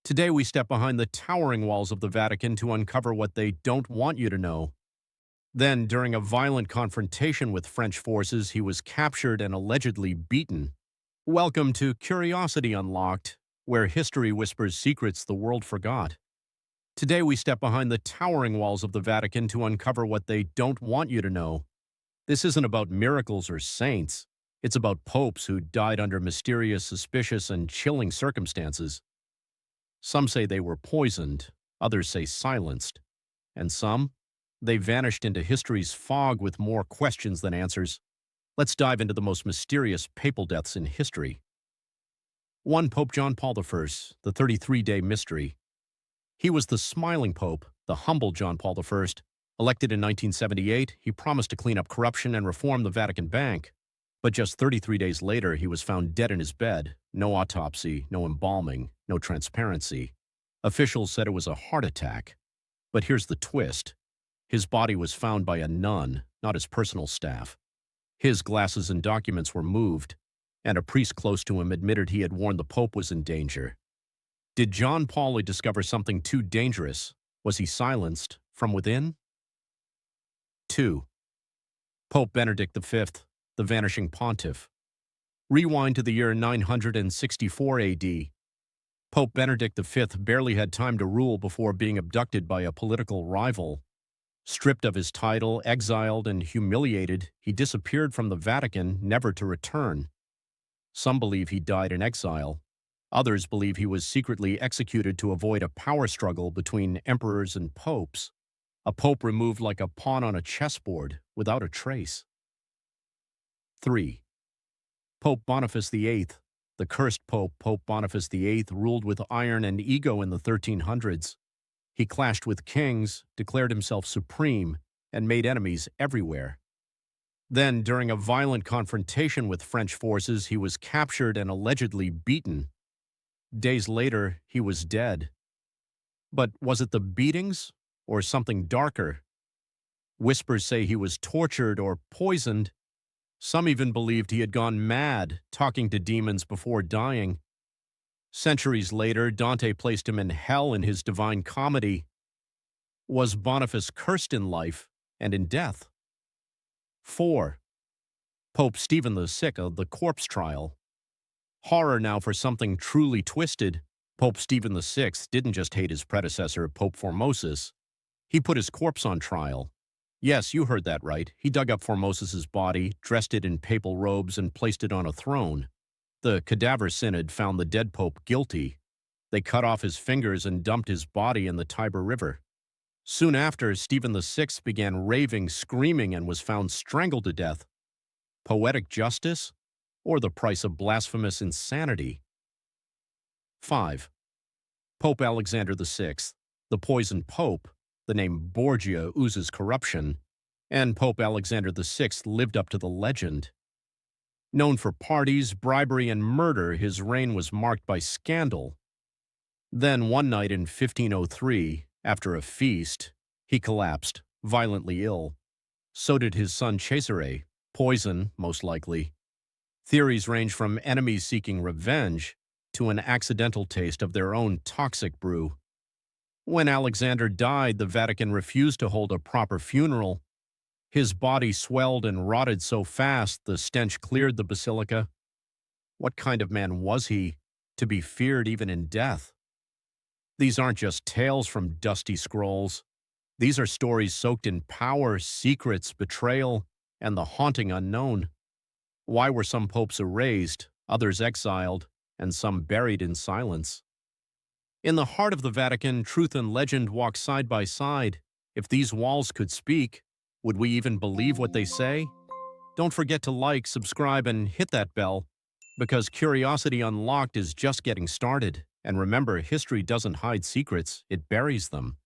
Today, we step behind the towering walls of the Vatican to uncover what they don't want you to know. Then, during a violent confrontation with French forces, he was captured and allegedly beaten. Welcome to Curiosity Unlocked, where history whispers secrets the world forgot. Today, we step behind the towering walls of the Vatican to uncover what they don't want you to know. This isn't about miracles or saints. It's about popes who died under mysterious, suspicious, and chilling circumstances. Some say they were poisoned, others say silenced, and some, they vanished into history's fog with more questions than answers. Let's dive into the most mysterious papal deaths in history. 1. Pope John Paul I, the 33-day mystery. He was the smiling pope, the humble John Paul I. Elected in 1978, he promised to clean up corruption and reform the Vatican Bank. But just 33 days later, he was found dead in his bed. No autopsy, no embalming, no transparency. Officials said it was a heart attack. But here's the twist. His body was found by a nun, not his personal staff. His glasses and documents were moved, and a priest close to him admitted he had warned the Pope was in danger. Did John Paul discover something too dangerous? Was he silenced from within? 2. Pope Benedict V, the vanishing pontiff. Rewind to the year 964 AD. Pope Benedict V barely had time to rule before being abducted by a political rival. Stripped of his title, exiled, and humiliated, he disappeared from the Vatican, never to return. Some believe he died in exile. Others believe he was secretly executed to avoid a power struggle between emperors and popes. A pope removed like a pawn on a chessboard, without a trace. 3. Pope Bonifice VIII, the cursed pope. Pope Bonifice VIII ruled with iron and ego in the 1300s. He clashed with kings, declared himself supreme, and made enemies everywhere. Then, during a violent confrontation with French forces, he was captured and allegedly beaten. Days later, he was dead. But was it the beatings, or something darker? Whispers say he was tortured or poisoned. Some even believed he had gone mad, talking to demons before dying. Centuries later, Dante placed him in hell in his Divine Comedy. Was Boniface cursed in life and in death? 4. Pope Stephen VI, the corpse trial. Horror now for something truly twisted. Pope Stephen VI didn't just hate his predecessor, Pope Formosus. He put his corpse on trial. Yes, you heard that right. He dug up Formosus's body, dressed it in papal robes, and placed it on a throne. The Cadaver Synod found the dead pope guilty. They cut off his fingers and dumped his body in the Tiber River. Soon after, Stephen VI began raving, screaming, and was found strangled to death. Poetic justice, or the price of blasphemous insanity? 5. Pope Alexander VI, the poisoned pope. The name Borgia oozes corruption, and Pope Alexander VI lived up to the legend. Known for parties, bribery, and murder, his reign was marked by scandal. Then, one night in 1503, after a feast, he collapsed, violently ill. So did his son Cesare, poison, most likely. Theories range from enemies seeking revenge to an accidental taste of their own toxic brew. When Alexander died, the Vatican refused to hold a proper funeral. His body swelled and rotted so fast the stench cleared the basilica. What kind of man was he, to be feared even in death? These aren't just tales from dusty scrolls. These are stories soaked in power, secrets, betrayal, and the haunting unknown. Why were some popes erased, others exiled, and some buried in silence? In the heart of the Vatican, truth and legend walk side by side. If these walls could speak, would we even believe what they say? Don't forget to like, subscribe, and hit that bell, because Curiosity Unlocked is just getting started. And remember, history doesn't hide secrets, it buries them.